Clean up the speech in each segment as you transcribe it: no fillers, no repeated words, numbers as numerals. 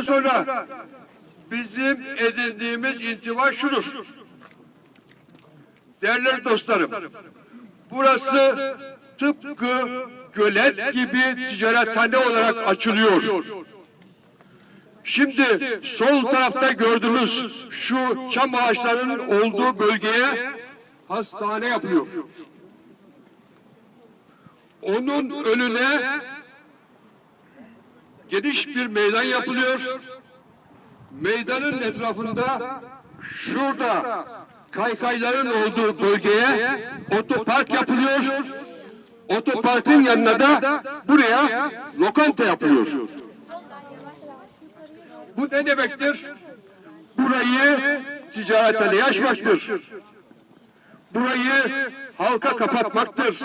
saatten sonra bizim edindiğimiz intiba şudur. Değerli dostlarım, burası tıpkı gölet gibi ticarethane olarak açılıyor. Şimdi sol tarafta gördüğünüz şu çam ağaçlarının olduğu bölgeye hastane yapılıyor. Onun önüne geniş bir meydan yapılıyor. Meydanın etrafında şurada kaykayların olduğu bölgeye otopark yapılıyor. Otoparkın yanına da buraya lokanta yapılıyor. Bu ne demektir? Burayı ticarete açmaktır. Burayı halka kapatmaktır.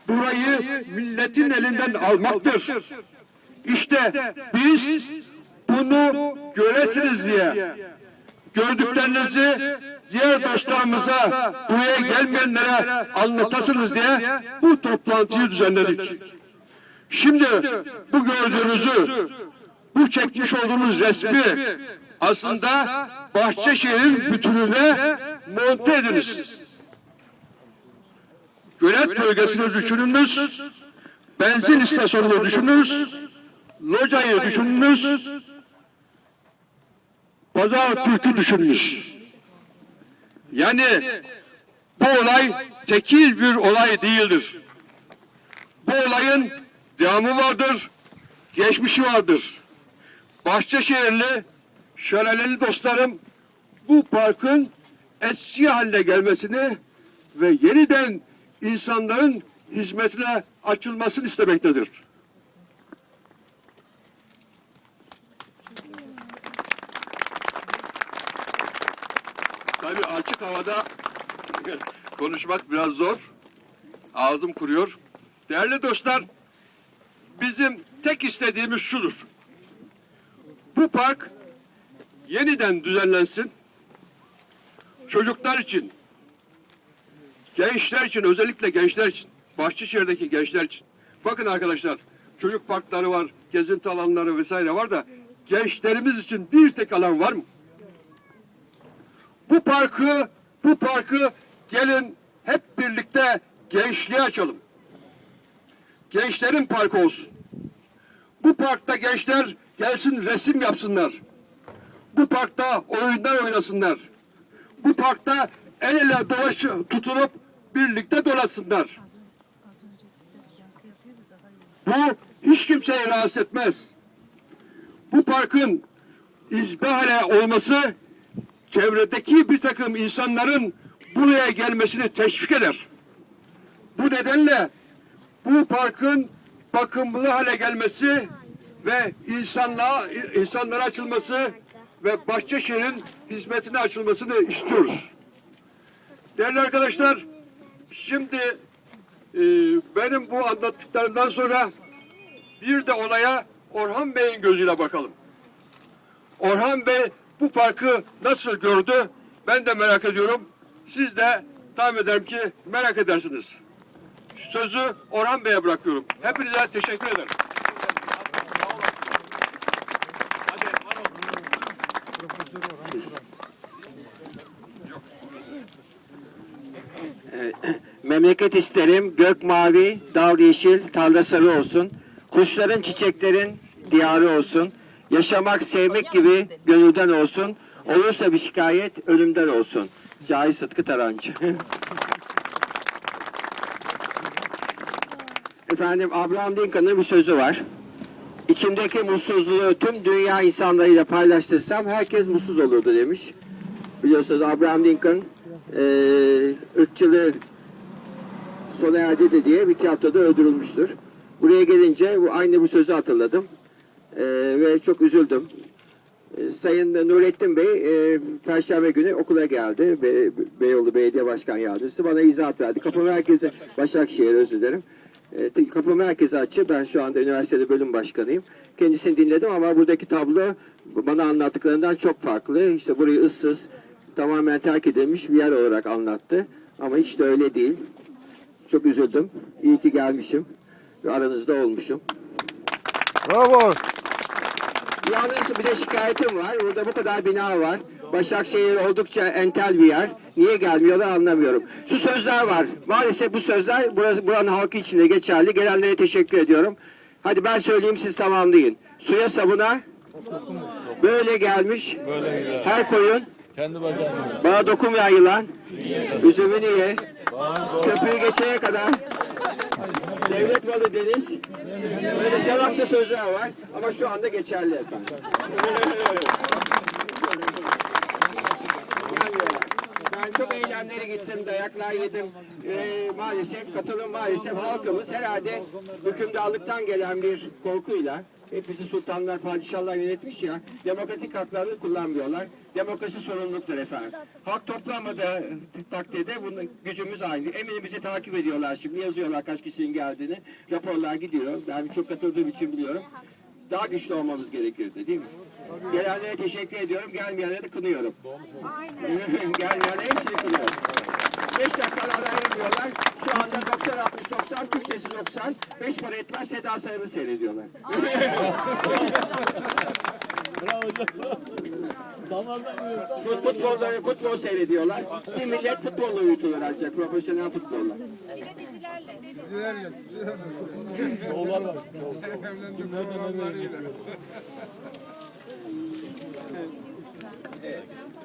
Burayı milletin elinden almaktır. İşte biz bunu göresiniz diye, gördüklerinizi diğer dostlarımıza, buraya gelmeyenlere anlatasınız diye bu toplantıyı düzenledik. Şimdi bu gördüğünüzü, bu çekmiş olduğumuz resmi aslında Bahçeşehir'in bütününe monte ediniz. Gölet bölgesini düşününüz, benzin istasyonunu düşününüz, locayı düşününüz, Pazartürk'ü düşününüz. Yani bu olay tekil bir olay değildir. Bu olayın devamı vardır, geçmişi vardır. Bahçeşehirli, şelaleli dostlarım bu parkın eski haline gelmesini ve yeniden insanların hizmetine açılmasını istemektedir. Tabii açık havada konuşmak biraz zor. Ağzım kuruyor. Değerli dostlar, bizim tek istediğimiz şudur. Bu park yeniden düzenlensin. Çocuklar için, gençler için, özellikle gençler için, Bahçeşehir'deki gençler için. Bakın arkadaşlar, çocuk parkları var, gezinti alanları vesaire var da gençlerimiz için bir tek alan var mı? Bu parkı gelin hep birlikte gençliğe açalım. Gençlerin parkı olsun. Bu parkta gençler gelsin resim yapsınlar. Bu parkta oyunlar oynasınlar. Bu parkta el ele tutulup birlikte dolaşsınlar. Bu hiç kimseyi rahatsız etmez. Bu parkın izbahale olması çevredeki bir takım insanların buraya gelmesini teşvik eder. Bu nedenle bu parkın bakımlı hale gelmesi ve insanlara açılması ve Bahçeşehir'in hizmetine açılmasını istiyoruz. Değerli arkadaşlar, şimdi benim bu anlattıklarımdan sonra bir de olaya Orhan Bey'in gözüyle bakalım. Orhan Bey bu parkı nasıl gördü? Ben de merak ediyorum. Siz de tahmin ederim ki merak edersiniz. Sözü Orhan Bey'e bırakıyorum. Hepinize teşekkür ederim. Memleket isterim, gök mavi, dal yeşil, tarla sarı olsun. Kuşların, çiçeklerin diyarı olsun. Yaşamak, sevmek gibi gönülden olsun. Olursa bir şikayet ölümden olsun. Cahit Sıtkı Tarancı. Efendim, Abraham Lincoln'ın bir sözü var. İçimdeki mutsuzluğu tüm dünya insanlarıyla paylaştırsam herkes mutsuz olurdu demiş. Biliyorsunuz Abraham Lincoln ırkçılığı sona erdi diye bir tiyatroda öldürülmüştür. Buraya gelince aynı bu sözü hatırladım ve çok üzüldüm. Sayın Nurettin Bey Perşembe günü okula geldi. Beyoğlu Belediye Başkan Yardımcısı bana izahat verdi. Kapı Merkezi, Başakşehir özür dilerim. Kapı Merkezi açı. Ben şu anda üniversitede bölüm başkanıyım. Kendisini dinledim ama buradaki tablo bana anlattıklarından çok farklı. İşte burayı ıssız, tamamen terk edilmiş bir yer olarak anlattı. Ama hiç de öyle değil. Çok üzüldüm. İyi ki gelmişim ve aranızda olmuşum. Bravo. Yalnız bir de şikayetim var. Burada bu kadar bina var. Başakşehir oldukça entel bir yer. Niye gelmiyorlar anlamıyorum. Şu sözler var. Maalesef bu sözler buranın halkı için de geçerli. Gelenlere teşekkür ediyorum. Hadi ben söyleyeyim, siz tamamlayın. Suya sabuna böyle gelmiş. Her koyun Kendi bacağına. bana dokunmayan yılan. Üzümünü ye. Köprüyü geçene kadar. Devlet malı deniz. Böyle salakça sözler var ama şu anda geçerli efendim. Gelmiyorlar. Ben çok eylemlere gittim, dayaklar yedim. Maalesef katılım, maalesef halkımız herhalde hükümdarlıktan gelen bir korkuyla, hepimizi sultanlar, padişahlar yönetmiş ya, demokratik haklarını kullanmıyorlar. Demokrasi sorumluluktur efendim. Halk toplanmadığı takdirde bunun gücümüz aynı. Eminim bizi takip ediyorlar şimdi, yazıyorlar kaç kişinin geldiğini. Raporlar gidiyor. Ben çok katıldığım için biliyorum. Daha güçlü olmamız gerekirdi değil mi? Gelenlere teşekkür ediyorum, gelmeyenlere de kınıyorum. Gelmeyenlere hepsini kınıyorum. 5 dakikalar ayrılmıyorlar. Şu anda 90-60-90, Türkçesi 90. 5 para etmez Seda Sayan'ı seyrediyorlar. Futbol seyrediyorlar. Bir millet futbolla uyutulur ancak, profesyonel futbolla. Bir de dizilerle. Şovlar var. Nereden nereye gidiyor?